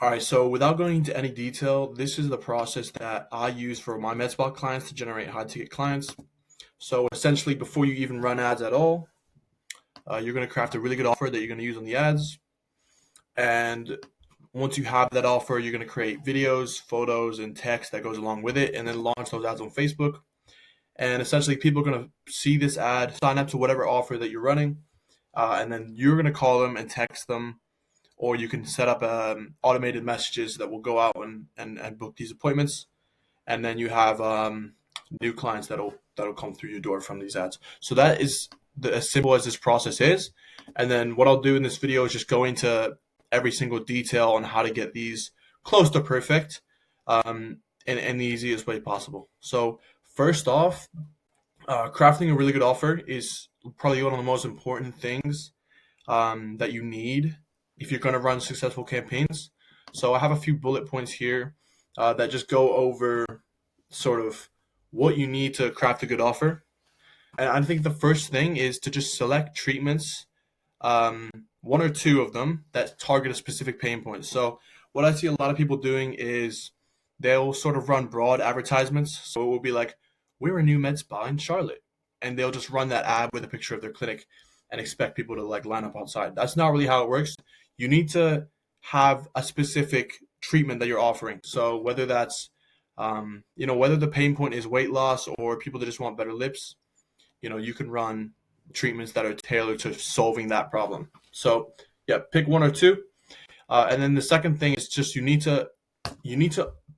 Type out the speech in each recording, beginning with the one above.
All right, so without going into any detail, this is the process that I use for my Medspa clients to generate high ticket clients. So essentially, before you even run ads at all, you're going to craft a really good offer that you're going to use on the ads. And once you have that offer, you're going to create videos, photos, and text that goes along with it, and then launch those ads on Facebook. And essentially, people are going to see this ad, sign up to whatever offer that you're running, and then you're going to call them and text them, or you can set up automated messages that will go out and book these appointments, and then you have new clients that'll come through your door from these ads. So that is as simple as this process is. And then what I'll do in this video is just go into every single detail on how to get these close to perfect in the easiest way possible. So first off, crafting a really good offer is probably one of the most important things that you need if you're going to run successful campaigns. So I have a few bullet points here that just go over sort of what you need to craft a good offer. And I think the first thing is to just select treatments, one or two of them that target a specific pain point. So what I see a lot of people doing is they'll sort of run broad advertisements. So it will be like, we're a new med spa in Charlotte. And they'll just run that ad with a picture of their clinic and expect people to like line up outside. That's not really how it works. You need to have a specific treatment that you're offering. So whether that's, whether the pain point is weight loss or people that just want better lips, you can run treatments that are tailored to solving that problem. So yeah, pick one or two. And then the second thing is just you need to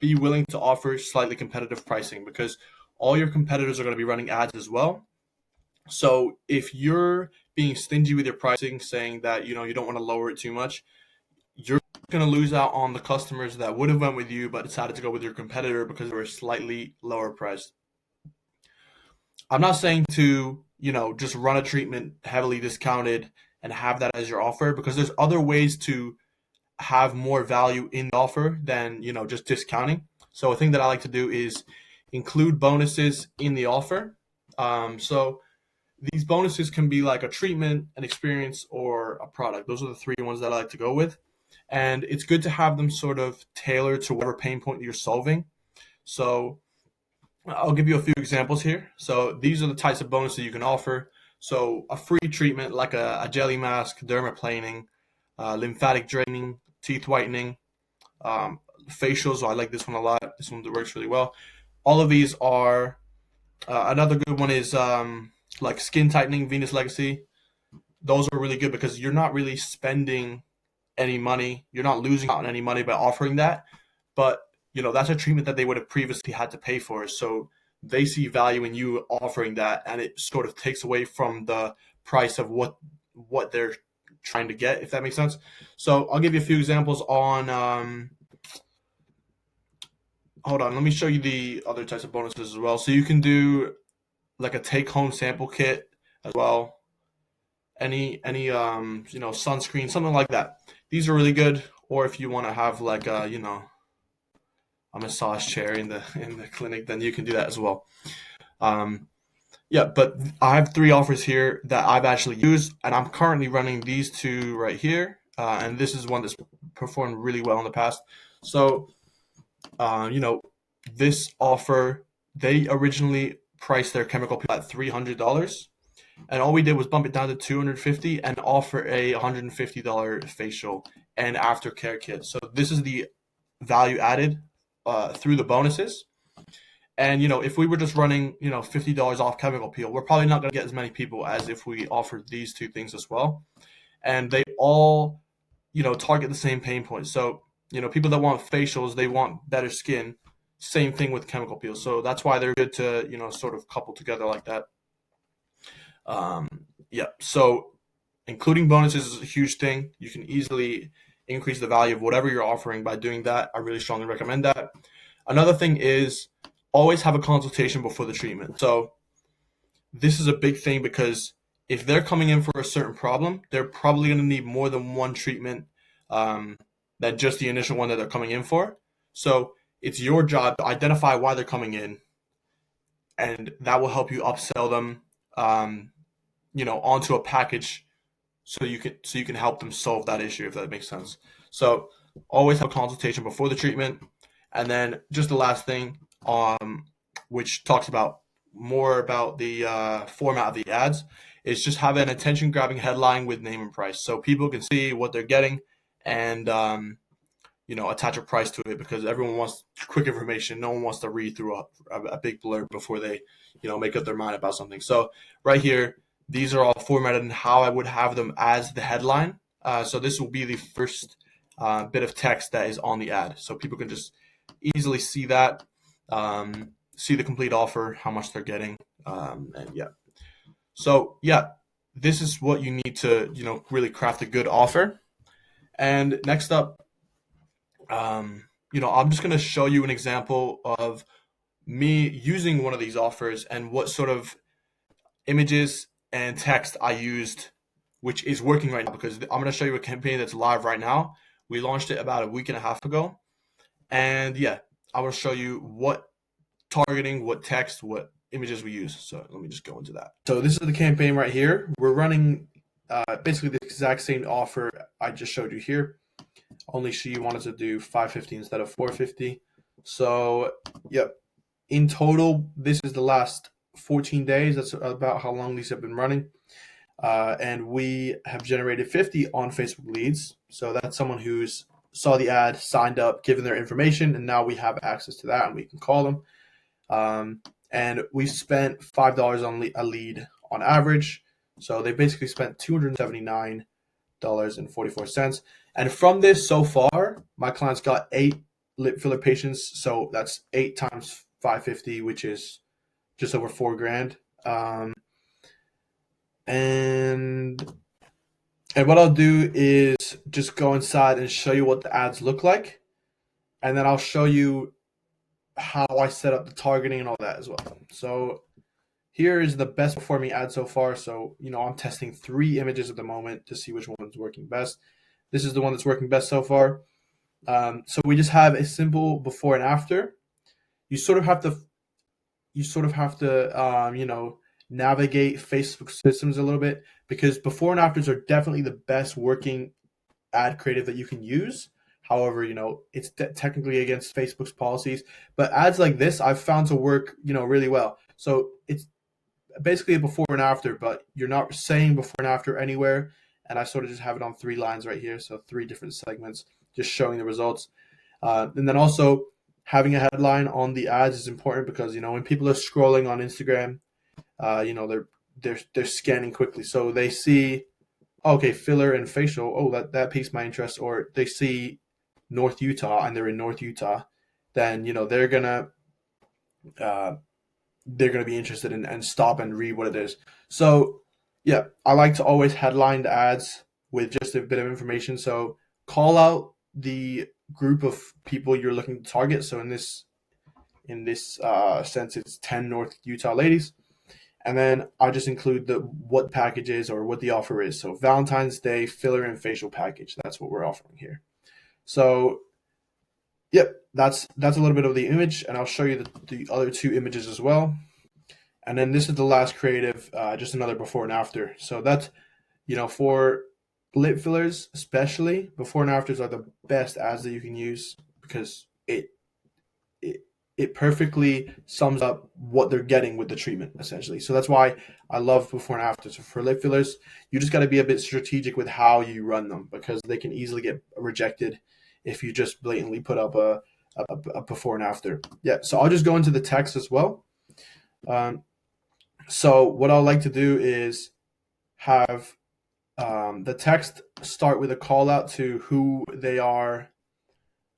be willing to offer slightly competitive pricing, because all your competitors are going to be running ads as well. So if you're being stingy with your pricing, saying that you don't want to lower it too much, you're going to lose out on the customers that would have went with you but decided to go with your competitor because they were slightly lower priced. I'm not saying to just run a treatment heavily discounted and have that as your offer, because there's other ways to have more value in the offer than just discounting. So a thing that I like to do is include bonuses in the offer. So these bonuses can be like a treatment, an experience, or a product. Those are the three ones that I like to go with. And it's good to have them sort of tailored to whatever pain point you're solving. So I'll give you a few examples here. So these are the types of bonuses you can offer. So a free treatment like a jelly mask, dermaplaning, lymphatic draining, teeth whitening, facials. So I like this one a lot. This one works really well. All of these are, another good one is like skin tightening, Venus Legacy. Those are really good because you're not really spending any money. You're not losing out on any money by offering that. But, that's a treatment that they would have previously had to pay for. So they see value in you offering that, and it sort of takes away from the price of what they're trying to get, if that makes sense. So I'll give you a few examples on, hold on, let me show you the other types of bonuses as well. So you can do like a take-home sample kit as well. Any sunscreen, something like that. These are really good. Or if you want to have like a massage chair in the clinic, then you can do that as well. But I have three offers here that I've actually used, and I'm currently running these two right here. And this is one that's performed really well in the past. So, this offer, they originally priced their chemical peel at $300. And all we did was bump it down to $250 and offer a $150 facial and aftercare kit. So this is the value added through the bonuses. And, if we were just running, $50 off chemical peel, we're probably not going to get as many people as if we offered these two things as well. And they all, target the same pain points. So, people that want facials, they want better skin. Same thing with chemical peel. So that's why they're good to, sort of couple together like that. So including bonuses is a huge thing. You can easily increase the value of whatever you're offering by doing that. I really strongly recommend that. Another thing is always have a consultation before the treatment. So this is a big thing because if they're coming in for a certain problem, they're probably going to need more than one treatment than just the initial one that they're coming in for. So it's your job to identify why they're coming in, and that will help you upsell them onto a package so you can help them solve that issue, if that makes sense. So Always have a consultation before the treatment. And then just the last thing, which talks about more about the format of the ads, is just have an attention grabbing headline with name and price, so people can see what they're getting, and attach a price to it, because everyone wants quick information. No one wants to read through a big blurb before they make up their mind about something. So right here, these are all formatted and how I would have them as the headline. So this will be the first bit of text that is on the ad, so people can just easily see that, see the complete offer, how much they're getting, and yeah. So yeah, this is what you need to really craft a good offer. And next up, I'm just going to show you an example of me using one of these offers and what sort of images and text I used, which is working right now, because I'm going to show you a campaign that's live right now. We launched it about a week and a half ago. And yeah, I will show you what targeting, what text, what images we use. So let me just go into that. So this is the campaign right here. We're running basically the exact same offer I just showed you here, only she wanted to do $550 instead of $450. So yep, in total, this is the last 14 days. That's about how long these have been running. And we have generated 50 on Facebook leads. So that's someone who's saw the ad, signed up, given their information, and now we have access to that and we can call them. And we spent $5 on a lead on average. So they basically spent $279.44. And from this so far, my clients got 8 lip filler patients. So that's 8 times 550, which is just over $4,000. And what I'll do is just go inside and show you what the ads look like. And then I'll show you how I set up the targeting and all that as well. So here is the best performing ad so far. So, I'm testing 3 images at the moment to see which one's working best. This is the one that's working best so far. So we just have a simple before and after. You sort of have to, navigate Facebook systems a little bit, because before and afters are definitely the best working ad creative that you can use. However, it's technically against Facebook's policies, but ads like this I've found to work, really well. So it's basically a before and after, but you're not saying before and after anywhere. And I sort of just have it on 3 lines right here. So 3 different segments, just showing the results. And then also having a headline on the ads is important, because, when people are scrolling on Instagram, they're scanning quickly. So they see, okay, filler and facial. Oh, that piques my interest. Or they see North Utah and they're in North Utah, then, they're going to be interested in and stop and read what it is. So yeah, I like to always headline the ads with just a bit of information. So call out the group of people you're looking to target. So in this sense, it's 10 North Utah ladies. And then I just include what package is or what the offer is. So Valentine's Day filler and facial package. That's what we're offering here. So yep, that's a little bit of the image, and I'll show you the other 2 images as well. And then this is the last creative, just another before and after. So that's, for lip fillers especially, before and afters are the best ads that you can use, because it perfectly sums up what they're getting with the treatment, essentially. So that's why I love before and after. So for lip fillers, you just got to be a bit strategic with how you run them, because they can easily get rejected if you just blatantly put up a before and after. Yeah, so I'll just go into the text as well. So what I'll like to do is have the text start with a call out to who they are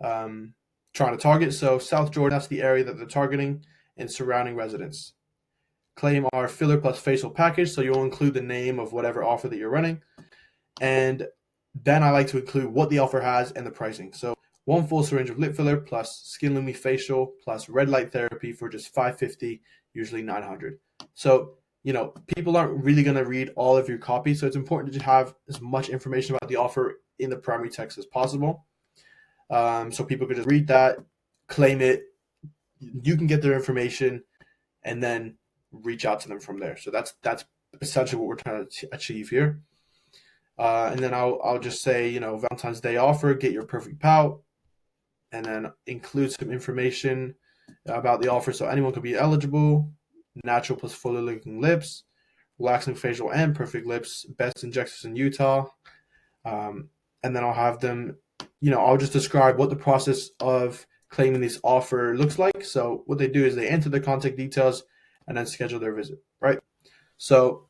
trying to target. So South Jordan, that's the area that they're targeting, and surrounding residents. Claim our filler plus facial package. So you'll include the name of whatever offer that you're running. And then I like to include what the offer has and the pricing. So 1 full syringe of lip filler plus skin lumi facial plus red light therapy for just $550, usually $900. So, people aren't really going to read all of your copy. So it's important to have as much information about the offer in the primary text as possible. So people could just read that, claim it. You can get their information and then reach out to them from there. So that's essentially what we're trying to achieve here. And then I'll just say, Valentine's Day offer, get your perfect pout, and then include some information about the offer so anyone could be eligible. Natural plus fully looking lips, relaxing facial and perfect lips, best injectors in Utah. And then I'll have them, I'll just describe what the process of claiming this offer looks like. So what they do is they enter their contact details and then schedule their visit, right? So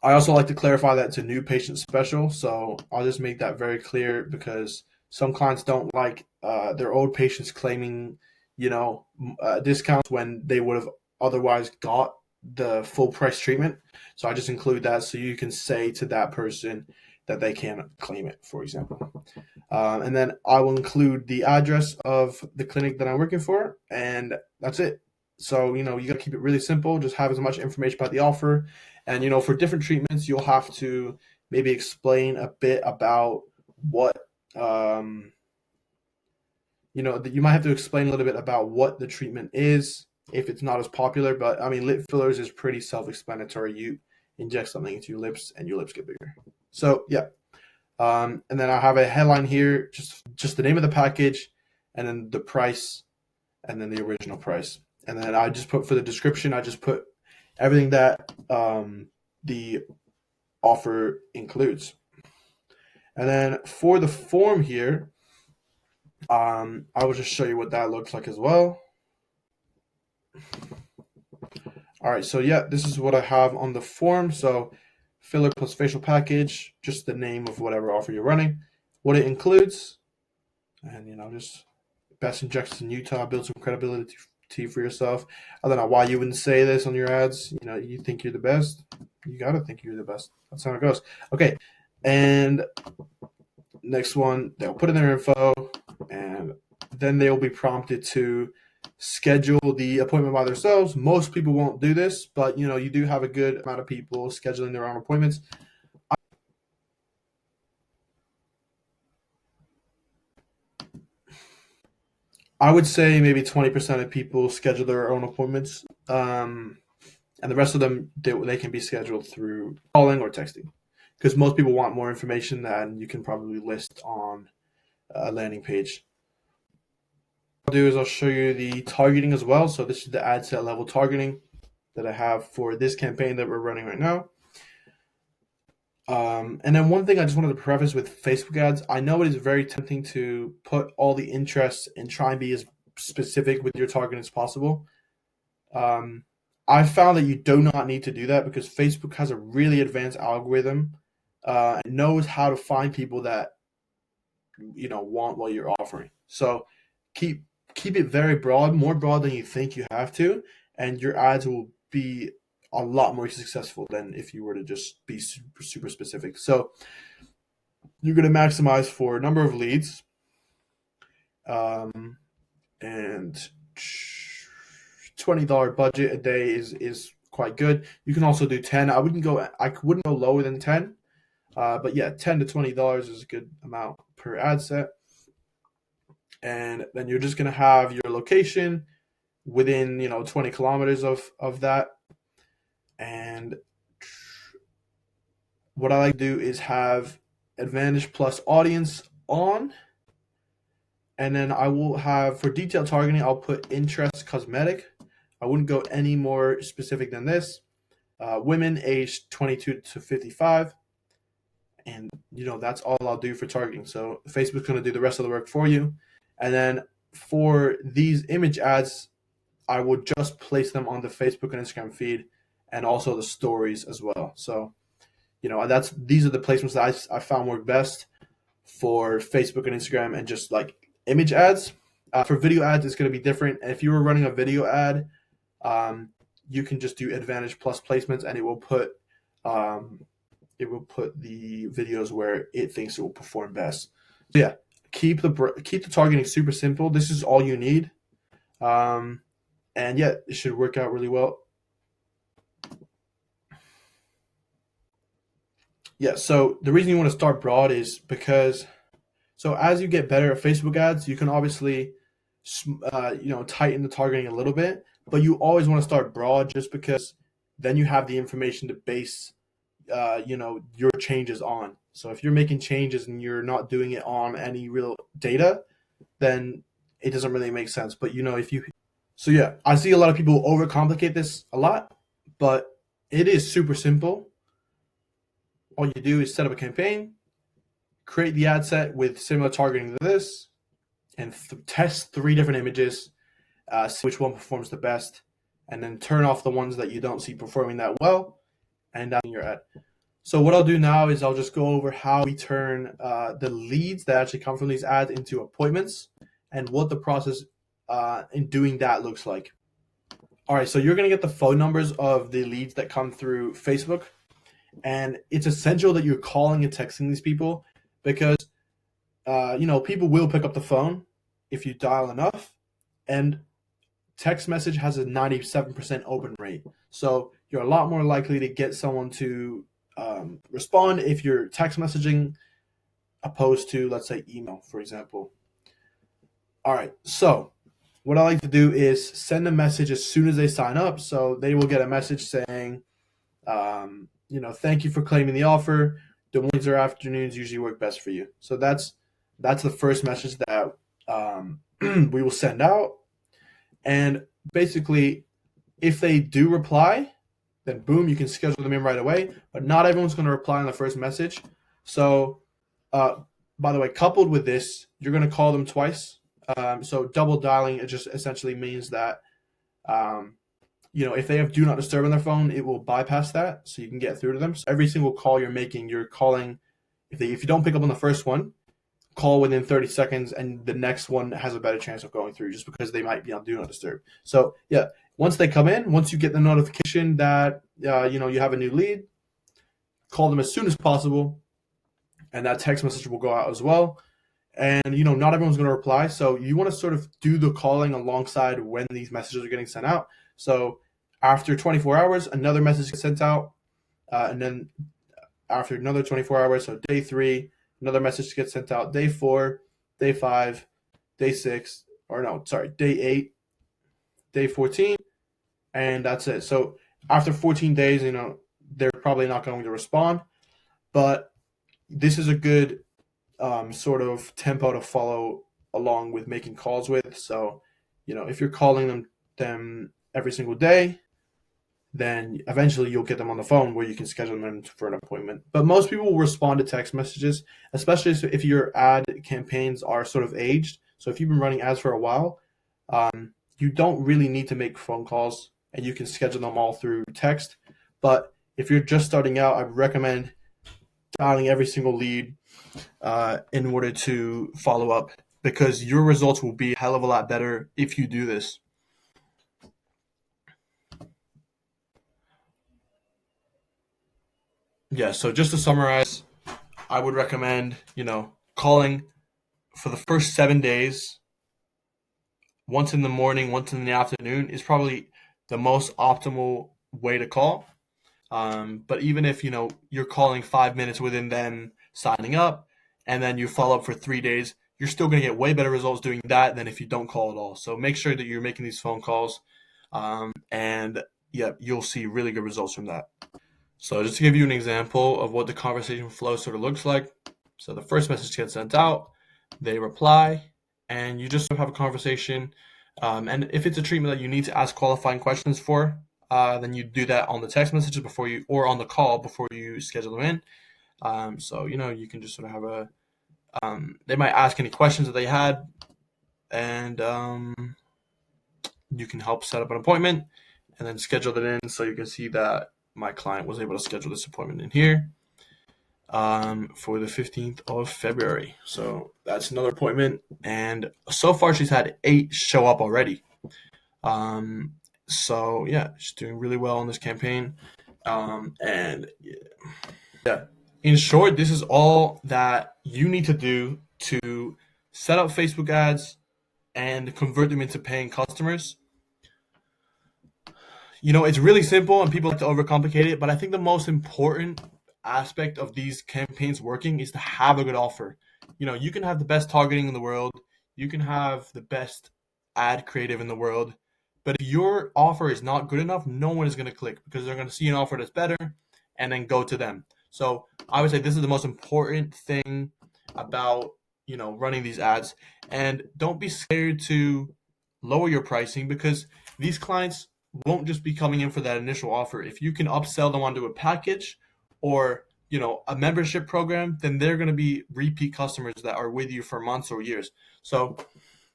I also like to clarify that it's a new patient special. So I'll just make that very clear because some clients don't like their old patients claiming, discounts when they would have otherwise got the full price treatment. So I just include that so you can say to that person that they can claim it, for example. And then I will include the address of the clinic that I'm working for, and that's it. So, you got to keep it really simple. Just have as much information about the offer. And, for different treatments, you'll have to maybe explain a bit about what, you might have to explain a little bit about what the treatment is if it's not as popular. But, I mean, lip fillers is pretty self-explanatory. You inject something into your lips and your lips get bigger. So, yeah. And then I have a headline here, just the name of the package, and then the price, and then the original price. And then I just put for the description, I just put everything that the offer includes. And then for the form here, I will just show you what that looks like as well. All right, so yeah, this is what I have on the form. So filler plus facial package, just the name of whatever offer you're running, what it includes, and just best injections in Utah, build some credibility for yourself. I don't know why you wouldn't say this on your ads. You think you're the best. You gotta think you're the best. That's how it goes. Okay, and next one, they'll put in their info, and then they'll be prompted to schedule the appointment by themselves. Most people won't do this, but you do have a good amount of people scheduling their own appointments. I would say maybe 20% of people schedule their own appointments, and the rest of them they can be scheduled through calling or texting, because most people want more information than you can probably list on a landing page. What I'll do is I'll show you the targeting as well. So this is the ad set level targeting that I have for this campaign that we're running right now. And then one thing I just wanted to preface with Facebook ads, I know it is very tempting to put all the interests and try and be as specific with your target as possible. I found that you do not need to do that because Facebook has a really advanced algorithm and knows how to find people that want what you're offering. So keep it very broad, more broad than you think you have to, and your ads will be a lot more successful than if you were to just be super specific. So you're going to maximize for number of leads, and $20 budget a day is quite good. You can also do 10. I wouldn't go lower than 10, but yeah, $10 to $20 is a good amount per ad set. And then you're just going to have your location within 20 kilometers of that. And what I like to do is have Advantage Plus audience on, and then I will have, for detailed targeting, I'll put interest cosmetic. I wouldn't go any more specific than this. Women aged 22 to 55, and that's all I'll do for targeting. So Facebook's going to do the rest of the work for you. And then for these image ads, I would just place them on the Facebook and Instagram feed, and also the stories as well. So, these are the placements that I found work best for Facebook and Instagram, and just like image ads. For video ads, it's going to be different. And if you were running a video ad, you can just do Advantage Plus placements, and it will put the videos where it thinks it will perform best. So yeah, keep the targeting super simple. This is all you need, and yeah, it should work out really well. Yeah, so the reason you want to start broad is because, so as you get better at Facebook ads, you can obviously, tighten the targeting a little bit, but you always want to start broad just because then you have the information to base, your changes on. So if you're making changes and you're not doing it on any real data, then it doesn't really make sense. But if you, so yeah, I see a lot of people overcomplicate this a lot, but it is super simple. All you do is set up a campaign, create the ad set with similar targeting to this, and test 3 different images, see which one performs the best, and then turn off the ones that you don't see performing that well, and that's your ad. So what I'll do now is I'll just go over how we turn the leads that actually come from these ads into appointments and what the process in doing that looks like. All right, so you're going to get the phone numbers of the leads that come through Facebook, and it's essential that you're calling and texting these people because people will pick up the phone if you dial enough, and text message has a 97% open rate. So you're a lot more likely to get someone to respond if you're text messaging opposed to, let's say, email, for example. All right, so what I like to do is send a message as soon as they sign up. So they will get a message saying, thank you for claiming the offer. The mornings or afternoons usually work best for you. So that's the first message that we will send out. And basically, if they do reply, then boom, you can schedule them in right away. But not everyone's going to reply on the first message. So, by the way, coupled with this, you're going to call them twice. So double dialing, it just essentially means that, if they have do not disturb on their phone, it will bypass that so you can get through to them. So every single call you're making, you're calling. If you don't pick up on the first one, call within 30 seconds, and the next one has a better chance of going through just because they might be on do not disturb. So yeah, once they come in, once you get the notification that you have a new lead, call them as soon as possible, and that text message will go out as well. And not everyone's going to reply, so you want to sort of do the calling alongside when these messages are getting sent out. So after 24 hours, another message gets sent out, and then after another 24 hours, so day 3, another message gets sent out. Day 4, day 5, day 6, day 8, day 14, and that's it. So after 14 days, they're probably not going to respond, but this is a good sort of tempo to follow along with making calls with. So, if you're calling them every single day, then eventually you'll get them on the phone where you can schedule them in for an appointment. But most people will respond to text messages, especially if your ad campaigns are sort of aged. So if you've been running ads for a while, you don't really need to make phone calls, and you can schedule them all through text. But if you're just starting out, I would recommend dialing every single lead in order to follow up, because your results will be a hell of a lot better if you do this. Yeah, so just to summarize, I would recommend, calling for the first 7 days, once in the morning, once in the afternoon is probably the most optimal way to call. But even if, you're calling 5 minutes within them signing up, and then you follow up for 3 days, you're still going to get way better results doing that than if you don't call at all. So make sure that you're making these phone calls, and yeah, you'll see really good results from that. So just to give you an example of what the conversation flow sort of looks like. So the first message gets sent out, they reply, and you just have a conversation. And if it's a treatment that you need to ask qualifying questions for, then you do that on the text messages or on the call before you schedule them in. So, you can just sort of have they might ask any questions that they had, and you can help set up an appointment and then schedule it in. So you can see that my client was able to schedule this appointment in here for the 15th of February. So that's another appointment. And so far she's had 8 show up already. So yeah, she's doing really well on this campaign. And yeah, in short, this is all that you need to do to set up Facebook ads and convert them into paying customers. It's really simple, and people like to overcomplicate it, but I think the most important aspect of these campaigns working is to have a good offer. You can have the best targeting in the world, you can have the best ad creative in the world, but if your offer is not good enough, no one is going to click because they're going to see an offer that's better and then go to them. So I would say this is the most important thing about, running these ads. And don't be scared to lower your pricing, because these clients won't just be coming in for that initial offer. If you can upsell them onto a package or, a membership program, then they're going to be repeat customers that are with you for months or years. So,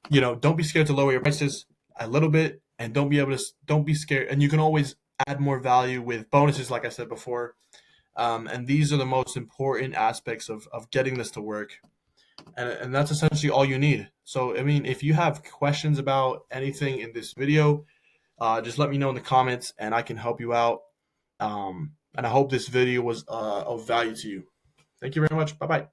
don't be scared to lower your prices a little bit, and don't be scared. And you can always add more value with bonuses, like I said before. And these are the most important aspects of getting this to work. And that's essentially all you need. So, I mean, if you have questions about anything in this video, just let me know in the comments and I can help you out. And I hope this video was of value to you. Thank you very much. Bye bye.